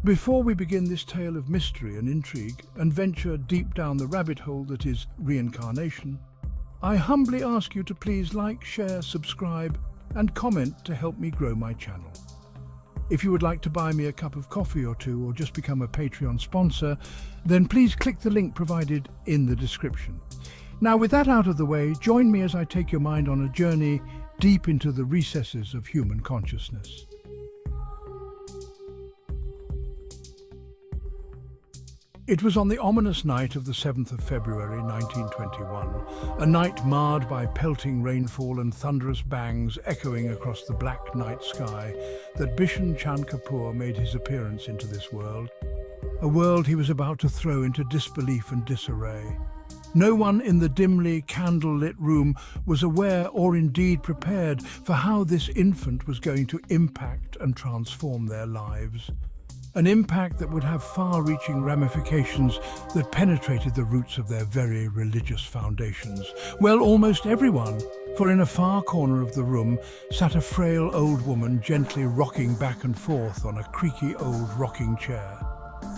Before we begin this tale of mystery and intrigue and venture deep down the rabbit hole that is reincarnation, I humbly ask you to please like, share, subscribe and comment to help me grow my channel. If you would like to buy me a cup of coffee or two or just become a Patreon sponsor, then please click the link provided in the description. Now, with that out of the way, join me as I take your mind on a journey deep into the recesses of human consciousness. It was on the ominous night of the 7th of February 1921, a night marred by pelting rainfall and thunderous bangs echoing across the black night sky, that Bishen Chand Kapoor made his appearance into this world, a world he was about to throw into disbelief and disarray. No one in the dimly candle-lit room was aware or indeed prepared for how this infant was going to impact and transform their lives. An impact that would have far-reaching ramifications that penetrated the roots of their very religious foundations. Well, almost everyone, for in a far corner of the room sat a frail old woman gently rocking back and forth on a creaky old rocking chair.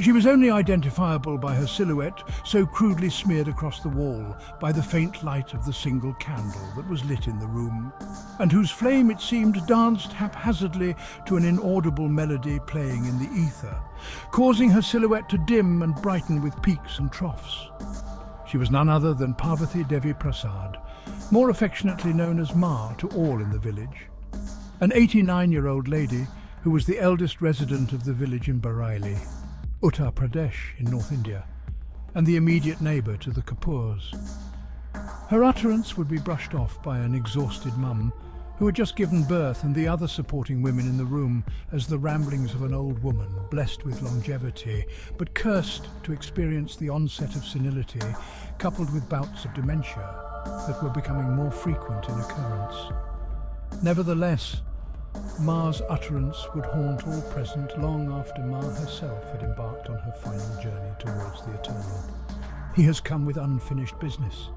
She was only identifiable by her silhouette, so crudely smeared across the wall by the faint light of the single candle that was lit in the room, and whose flame, it seemed, danced haphazardly to an inaudible melody playing in the ether, causing her silhouette to dim and brighten with peaks and troughs. She was none other than Parvati Devi Prasad, more affectionately known as Ma to all in the village, an 89-year-old lady who was the eldest resident of the village in Bareilly, Uttar Pradesh in North India, and the immediate neighbour to the Kapoors. Her utterance would be brushed off by an exhausted mum who had just given birth and the other supporting women in the room as the ramblings of an old woman blessed with longevity but cursed to experience the onset of senility coupled with bouts of dementia that were becoming more frequent in occurrence. Nevertheless, Ma's utterance would haunt all present long after Ma herself had embarked on her final journey towards the eternal. "He has come with unfinished business,"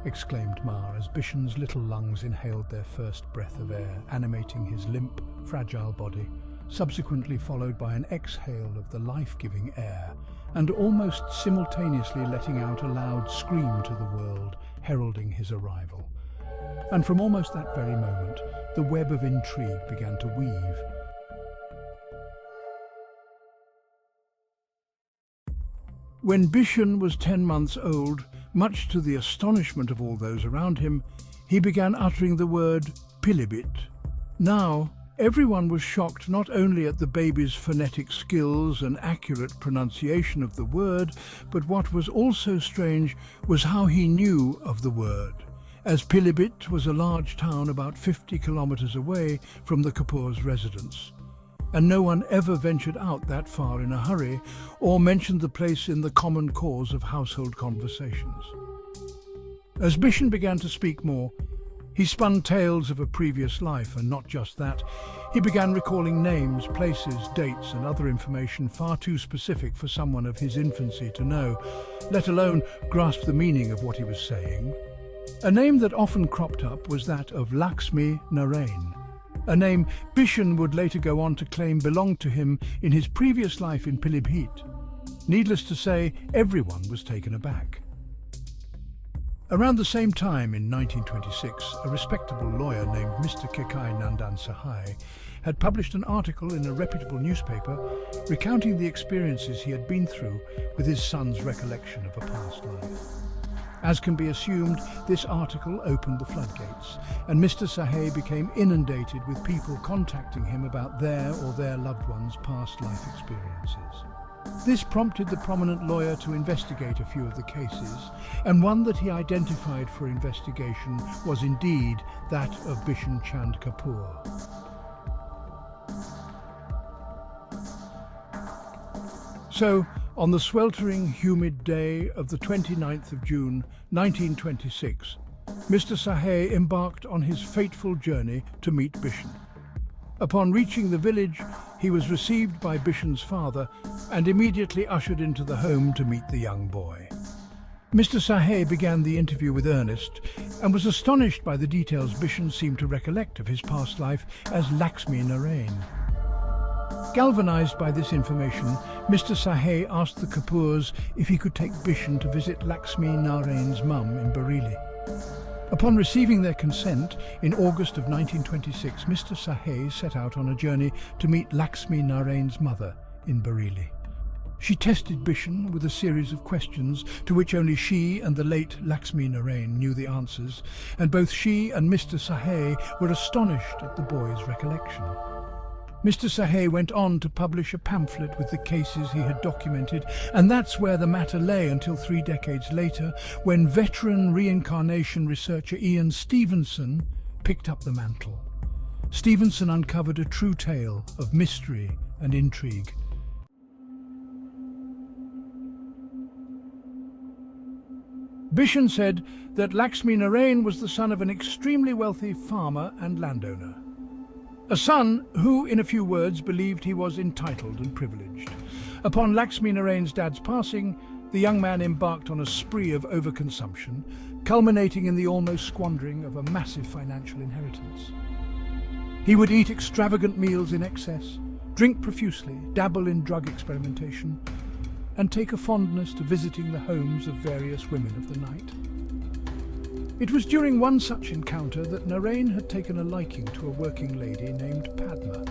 exclaimed Ma as Bishan's little lungs inhaled their first breath of air, animating his limp, fragile body, subsequently followed by an exhale of the life-giving air, and almost simultaneously letting out a loud scream to the world, heralding his arrival. And from almost that very moment, the web of intrigue began to weave. When Bishan was 10 months old, much to the astonishment of all those around him, he began uttering the word Pilibhit. Now, everyone was shocked not only at the baby's phonetic skills and accurate pronunciation of the word, but what was also strange was how he knew of the word, as Pilibhit was a large town about 50 kilometers away from the Kapoor's residence, and no one ever ventured out that far in a hurry or mentioned the place in the common cause of household conversations. As Bishan began to speak more, he spun tales of a previous life, and not just that. He began recalling names, places, dates and other information far too specific for someone of his infancy to know, let alone grasp the meaning of what he was saying. A name that often cropped up was that of Laxmi Narin, a name Bishan would later go on to claim belonged to him in his previous life in Pilibhit. Needless to say, everyone was taken aback. Around the same time in 1926, a respectable lawyer named Mr. Kekai Nandan Sahai had published an article in a reputable newspaper recounting the experiences he had been through with his son's recollection of a past life. As can be assumed, this article opened the floodgates, and Mr. Sahai became inundated with people contacting him about their or their loved ones' past life experiences. This prompted the prominent lawyer to investigate a few of the cases, and one that he identified for investigation was indeed that of Bishen Chand Kapoor. So, on the sweltering, humid day of the 29th of June, 1926, Mr. Sahai embarked on his fateful journey to meet Bishan. Upon reaching the village, he was received by Bishan's father and immediately ushered into the home to meet the young boy. Mr. Sahai began the interview with earnest and was astonished by the details Bishan seemed to recollect of his past life as Laxmi Narin. Galvanized by this information, Mr. Sahay asked the Kapoors if he could take Bishan to visit Laxmi Narin's mum in Bareilly. Upon receiving their consent, in August of 1926, Mr. Sahay set out on a journey to meet Laxmi Narin's mother in Bareilly. She tested Bishan with a series of questions to which only she and the late Laxmi Narin knew the answers, and both she and Mr. Sahay were astonished at the boy's recollection. Mr. Sahay went on to publish a pamphlet with the cases he had documented, and that's where the matter lay until 3 decades later, when veteran reincarnation researcher Ian Stevenson picked up the mantle. Stevenson uncovered a true tale of mystery and intrigue. Bishan said that Laxmi Narin was the son of an extremely wealthy farmer and landowner. A son who, in a few words, believed he was entitled and privileged. Upon Laxmi Narin's dad's passing, the young man embarked on a spree of overconsumption, culminating in the almost squandering of a massive financial inheritance. He would eat extravagant meals in excess, drink profusely, dabble in drug experimentation, and take a fondness to visiting the homes of various women of the night. It was during one such encounter that Narin had taken a liking to a working lady named Padma.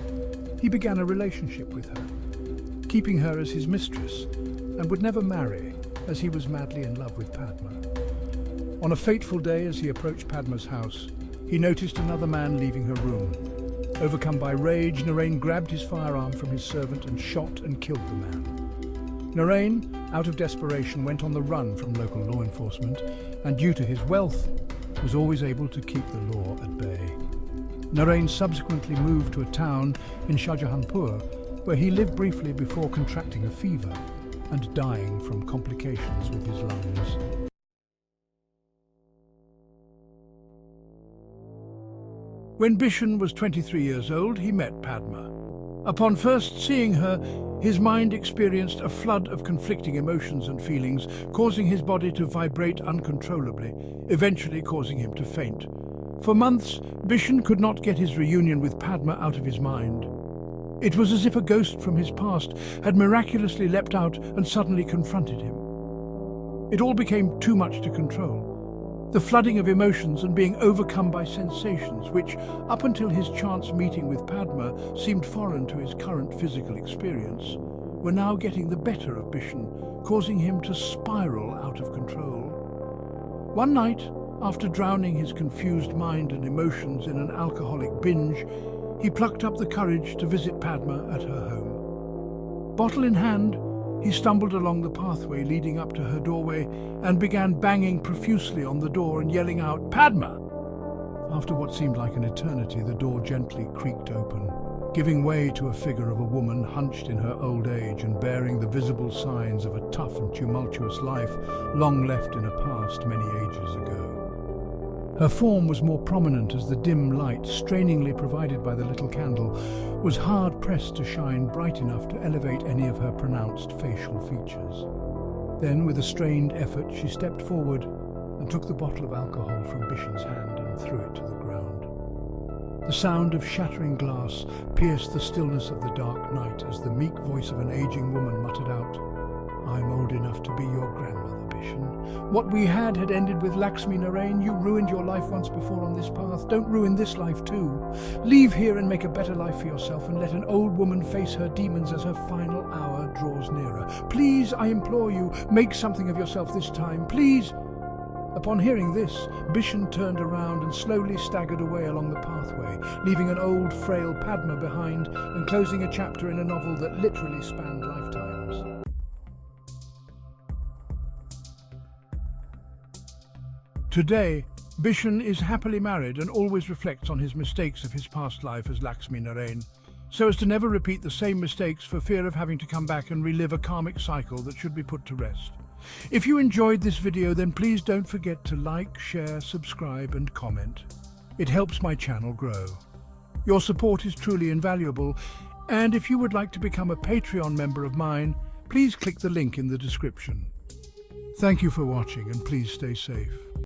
He began a relationship with her, keeping her as his mistress, and would never marry, as he was madly in love with Padma. On a fateful day, as he approached Padma's house, he noticed another man leaving her room. Overcome by rage, Narin grabbed his firearm from his servant and shot and killed the man. Narin, out of desperation, went on the run from local law enforcement, and due to his wealth, was always able to keep the law at bay. Narin subsequently moved to a town in Shahjahanpur, where he lived briefly before contracting a fever and dying from complications with his lungs. When Bishan was 23 years old, he met Padma. Upon first seeing her, his mind experienced a flood of conflicting emotions and feelings, causing his body to vibrate uncontrollably, eventually causing him to faint. For months, Bishan could not get his reunion with Padma out of his mind. It was as if a ghost from his past had miraculously leapt out and suddenly confronted him. It all became too much to control. The flooding of emotions and being overcome by sensations which, up until his chance meeting with Padma, seemed foreign to his current physical experience, were now getting the better of Bishan, causing him to spiral out of control. One night, after drowning his confused mind and emotions in an alcoholic binge, he plucked up the courage to visit Padma at her home. Bottle in hand, he stumbled along the pathway leading up to her doorway and began banging profusely on the door and yelling out, "Padma!" After what seemed like an eternity, the door gently creaked open, giving way to a figure of a woman hunched in her old age and bearing the visible signs of a tough and tumultuous life long left in a past many ages ago. Her form was more prominent as the dim light, strainingly provided by the little candle, was hard-pressed to shine bright enough to elevate any of her pronounced facial features. Then, with a strained effort, she stepped forward and took the bottle of alcohol from Bishan's hand and threw it to the ground. The sound of shattering glass pierced the stillness of the dark night as the meek voice of an aging woman muttered out, "I'm old enough to be your grandmother, Bishan. What we had ended with Laxmi Narin. You ruined your life once before on this path. Don't ruin this life too. Leave here and make a better life for yourself, and let an old woman face her demons as her final hour draws nearer. Please, I implore you, make something of yourself this time, please." Upon hearing this, Bishan turned around and slowly staggered away along the pathway, leaving an old, frail Padma behind and closing a chapter in a novel that literally spanned lifetimes. Today, Bishan is happily married and always reflects on his mistakes of his past life as Laxmi Narin, so as to never repeat the same mistakes for fear of having to come back and relive a karmic cycle that should be put to rest. If you enjoyed this video, then please don't forget to like, share, subscribe and comment. It helps my channel grow. Your support is truly invaluable, and if you would like to become a Patreon member of mine, please click the link in the description. Thank you for watching, and please stay safe.